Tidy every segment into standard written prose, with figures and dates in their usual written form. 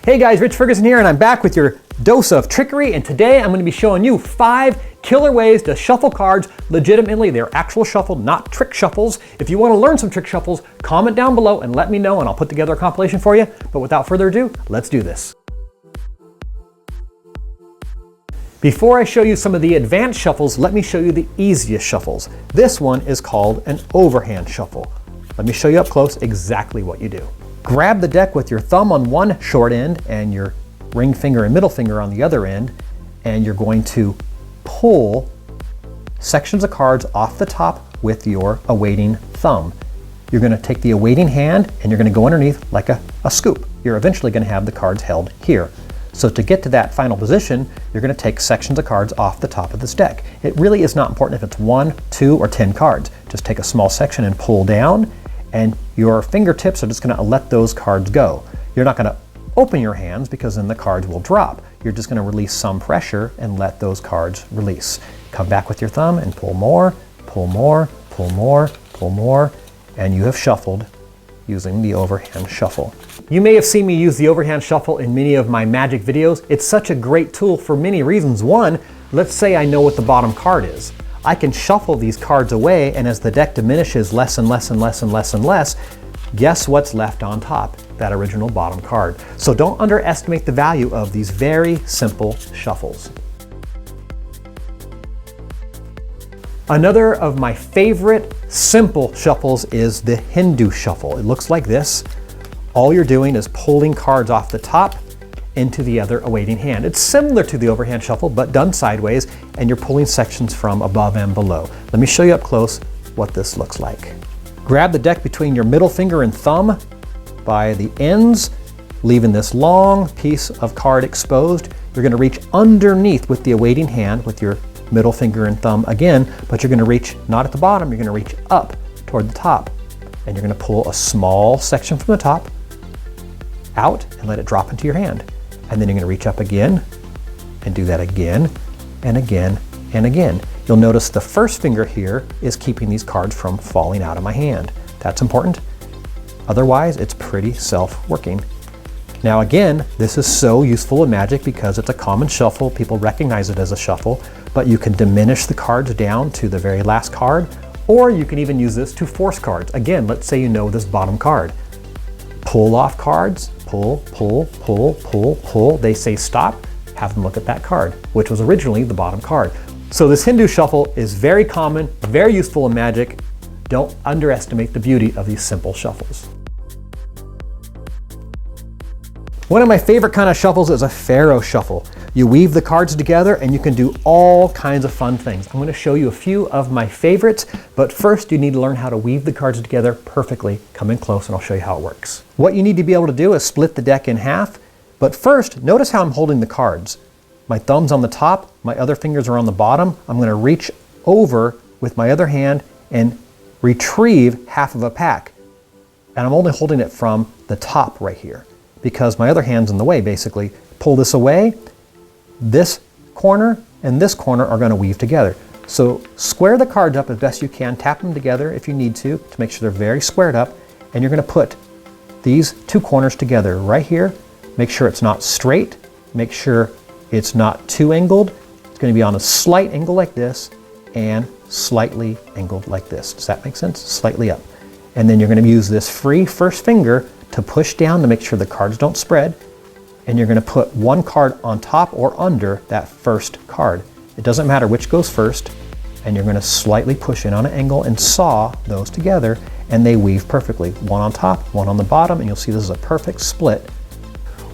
Hey guys, Rich Ferguson here, and I'm back with your dose of trickery, and today I'm going to be showing you 5 killer ways to shuffle cards legitimately. They're actual shuffle, not trick shuffles. If you want to learn some trick shuffles, comment down below and let me know, and I'll put together a compilation for you. But without further ado, let's do this. Before I show you some of the advanced shuffles, let me show you the easiest shuffles. This one is called an overhand shuffle. Let me show you up close exactly what you do. Grab the deck with your thumb on one short end and your ring finger and middle finger on the other end, and you're going to pull sections of cards off the top with your awaiting thumb. You're going to take the awaiting hand and you're going to go underneath like a scoop. You're eventually going to have the cards held here. So to get to that final position, you're going to take sections of cards off the top of this deck. It really is not important if it's 1, 2, or 10 cards. Just take a small section and pull down, and your fingertips are just going to let those cards go. You're not going to open your hands because then the cards will drop. You're just going to release some pressure and let those cards release. Come back with your thumb and pull more, pull more, pull more, pull more, and you have shuffled using the overhand shuffle. You may have seen me use the overhand shuffle in many of my magic videos. It's such a great tool for many reasons. One, let's say I know what the bottom card is. I can shuffle these cards away, and as the deck diminishes less and less and less and less and less, guess what's left on top? That original bottom card. So don't underestimate the value of these very simple shuffles. Another of my favorite simple shuffles is the Hindu shuffle. It looks like this. All you're doing is pulling cards off the top into the other awaiting hand. It's similar to the overhand shuffle, but done sideways, and you're pulling sections from above and below. Let me show you up close what this looks like. Grab the deck between your middle finger and thumb by the ends, leaving this long piece of card exposed. You're going to reach underneath with the awaiting hand with your middle finger and thumb again, but you're going to reach not at the bottom, you're going to reach up toward the top, and you're going to pull a small section from the top out and let it drop into your hand. And then you're going to reach up again and do that again and again and again. You'll notice the first finger here is keeping these cards from falling out of my hand. That's important. Otherwise, it's pretty self-working. Now again, this is so useful in Magic because it's a common shuffle. People recognize it as a shuffle, but you can diminish the cards down to the very last card, or you can even use this to force cards. Again, let's say you know this bottom card. Pull off cards, pull, pull, pull, pull, pull. They say stop, have them look at that card, which was originally the bottom card. So this Hindu shuffle is very common, very useful in Magic. Don't underestimate the beauty of these simple shuffles. One of my favorite kind of shuffles is a Pharaoh shuffle. You weave the cards together and you can do all kinds of fun things. I'm going to show you a few of my favorites, but first you need to learn how to weave the cards together perfectly. Come in close and I'll show you how it works. What you need to be able to do is split the deck in half, but first notice how I'm holding the cards. My thumb's on the top, my other fingers are on the bottom. I'm going to reach over with my other hand and retrieve half of a pack. And I'm only holding it from the top right here because my other hand's in the way basically. Pull this away. This corner and this corner are going to weave together. So square the cards up as best you can, tap them together if you need to make sure they're very squared up, and you're going to put these two corners together right here. Make sure it's not straight, make sure it's not too angled. It's going to be on a slight angle like this and slightly angled like this. Does that make sense? Slightly up. And then you're going to use this free first finger to push down to make sure the cards don't spread. And you're going to put one card on top or under that first card. It doesn't matter which goes first, and you're going to slightly push in on an angle and saw those together, and they weave perfectly. One on top, one on the bottom, and you'll see this is a perfect split.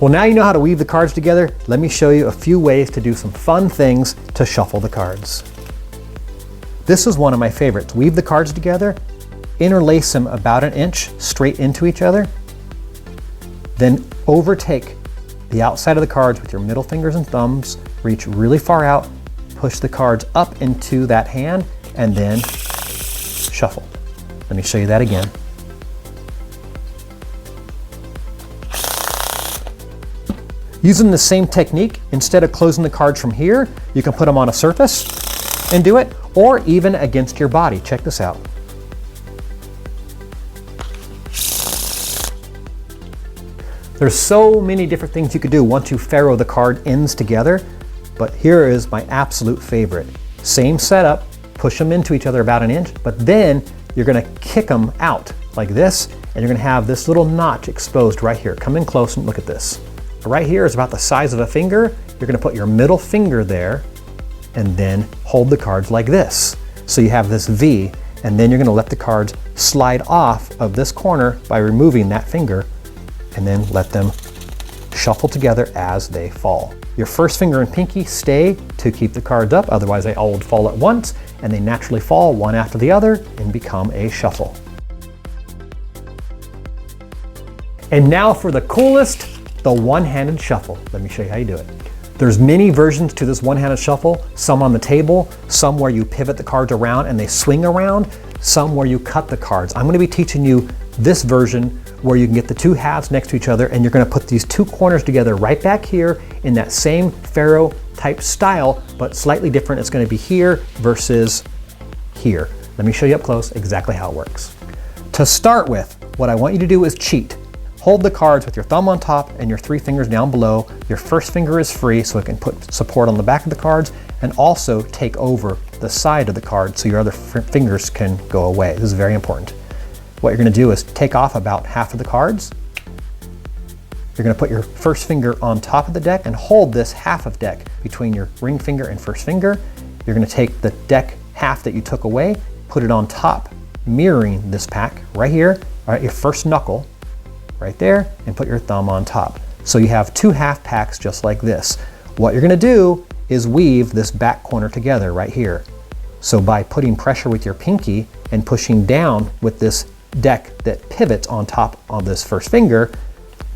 Well, now you know how to weave the cards together. Let me show you a few ways to do some fun things to shuffle the cards. This is one of my favorites. Weave the cards together, interlace them about 1 inch straight into each other, then overtake the outside of the cards with your middle fingers and thumbs, reach really far out, push the cards up into that hand, and then shuffle. Let me show you that again. Using the same technique, instead of closing the cards from here, you can put them on a surface and do it, or even against your body. Check this out. There's so many different things you could do once you ferro the card ends together, but here is my absolute favorite. Same setup, push them into each other about 1 inch, but then you're gonna kick them out like this, and you're gonna have this little notch exposed right here. Come in close and look at this. Right here is about the size of a finger. You're gonna put your middle finger there and then hold the cards like this. So you have this V, and then you're gonna let the cards slide off of this corner by removing that finger, and then let them shuffle together as they fall. Your first finger and pinky stay to keep the cards up, otherwise they all would fall at once, and they naturally fall one after the other and become a shuffle. And now for the coolest, the one-handed shuffle. Let me show you how you do it. There's many versions to this one-handed shuffle, some on the table, some where you pivot the cards around and they swing around, some where you cut the cards. I'm going to be teaching you this version where you can get the two halves next to each other, and you're going to put these two corners together right back here in that same ferro type style, but slightly different. It's going to be here versus here. Let me show you up close exactly how it works. To start with, what I want you to do is cheat. Hold the cards with your thumb on top and your 3 fingers down below. Your first finger is free so it can put support on the back of the cards and also take over the side of the card so your other fingers can go away. This is very important. What you're going to do is take off about half of the cards. You're going to put your first finger on top of the deck and hold this half of deck between your ring finger and first finger. You're going to take the deck half that you took away, put it on top, mirroring this pack right here, all right, your first knuckle right there, and put your thumb on top. So you have 2 half packs just like this. What you're going to do is weave this back corner together right here. So by putting pressure with your pinky and pushing down with this deck that pivots on top of this first finger,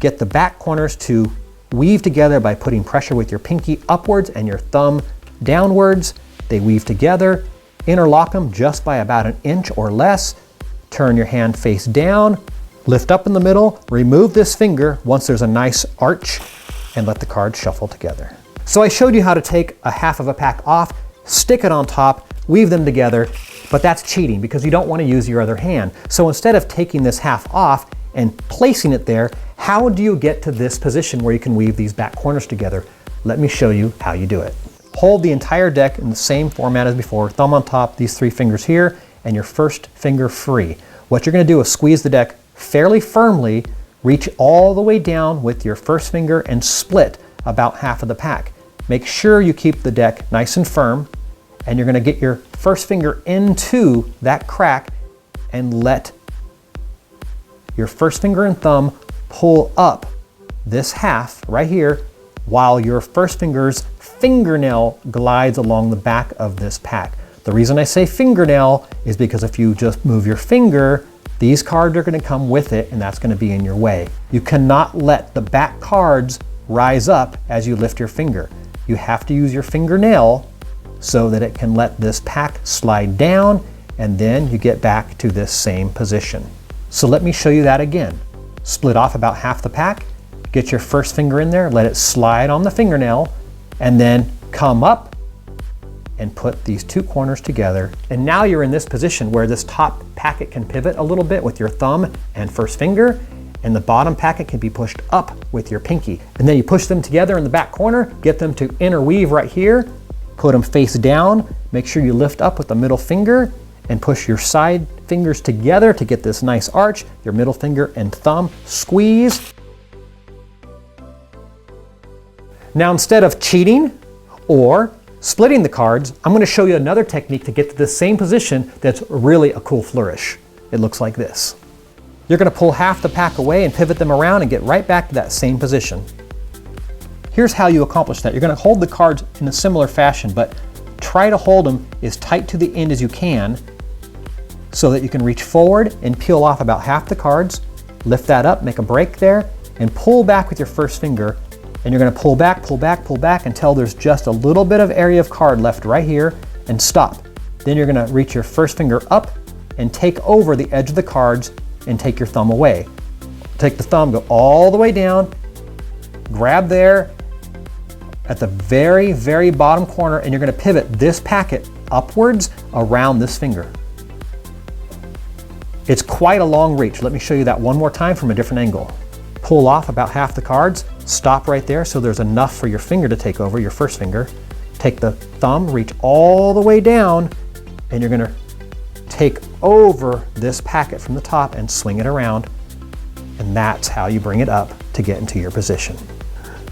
get the back corners to weave together by putting pressure with your pinky upwards and your thumb downwards. They weave together, interlock them just by about 1 inch or less, turn your hand face down, lift up in the middle, remove this finger once there's a nice arch, and let the cards shuffle together. So I showed you how to take a half of a pack off, stick it on top, weave them together, but that's cheating because you don't want to use your other hand. So instead of taking this half off and placing it there, how do you get to this position where you can weave these back corners together? Let me show you how you do it. Hold the entire deck in the same format as before, thumb on top, these 3 fingers here, and your first finger free. What you're going to do is squeeze the deck fairly firmly, reach all the way down with your first finger and split about half of the pack. Make sure you keep the deck nice and firm, and you're going to get your first finger into that crack and let your first finger and thumb pull up this half right here while your first finger's fingernail glides along the back of this pack. The reason I say fingernail is because if you just move your finger, these cards are going to come with it, and that's going to be in your way. You cannot let the back cards rise up as you lift your finger. You have to use your fingernail so that it can let this pack slide down, and then you get back to this same position. So let me show you that again. Split off about half the pack, get your first finger in there, let it slide on the fingernail, and then come up and put these 2 corners together. And now you're in this position where this top packet can pivot a little bit with your thumb and first finger, and the bottom packet can be pushed up with your pinky. And then you push them together in the back corner, get them to interweave right here, put them face down, make sure you lift up with the middle finger, and push your side fingers together to get this nice arch. Your middle finger and thumb squeeze. Now instead of cheating or splitting the cards, I'm going to show you another technique to get to the same position that's really a cool flourish. It looks like this. You're going to pull half the pack away and pivot them around and get right back to that same position. Here's how you accomplish that. You're going to hold the cards in a similar fashion, but try to hold them as tight to the end as you can so that you can reach forward and peel off about half the cards, lift that up, make a break there, and pull back with your first finger. And you're going to pull back, pull back, pull back until there's just a little bit of area of card left right here, and stop. Then you're going to reach your first finger up and take over the edge of the cards and take your thumb away. Take the thumb, go all the way down, grab there at the very, very bottom corner, and you're going to pivot this packet upwards around this finger. It's quite a long reach. Let me show you that one more time from a different angle. pull off about half the cards, stop right there so there's enough for your finger to take over, your first finger. Take the thumb, reach all the way down, and you're gonna take over this packet from the top and swing it around. And that's how you bring it up to get into your position.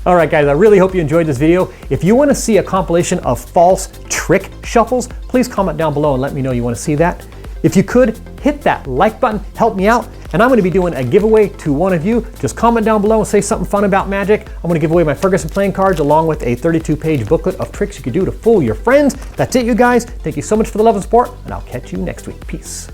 All right, guys, I really hope you enjoyed this video. If you want to see a compilation of false trick shuffles, please comment down below and let me know you want to see that. If you could, hit that like button, help me out, and I'm going to be doing a giveaway to one of you. Just comment down below and say something fun about magic. I'm going to give away my Ferguson playing cards along with a 32-page booklet of tricks you can do to fool your friends. That's it, you guys. Thank you so much for the love and support, and I'll catch you next week. Peace.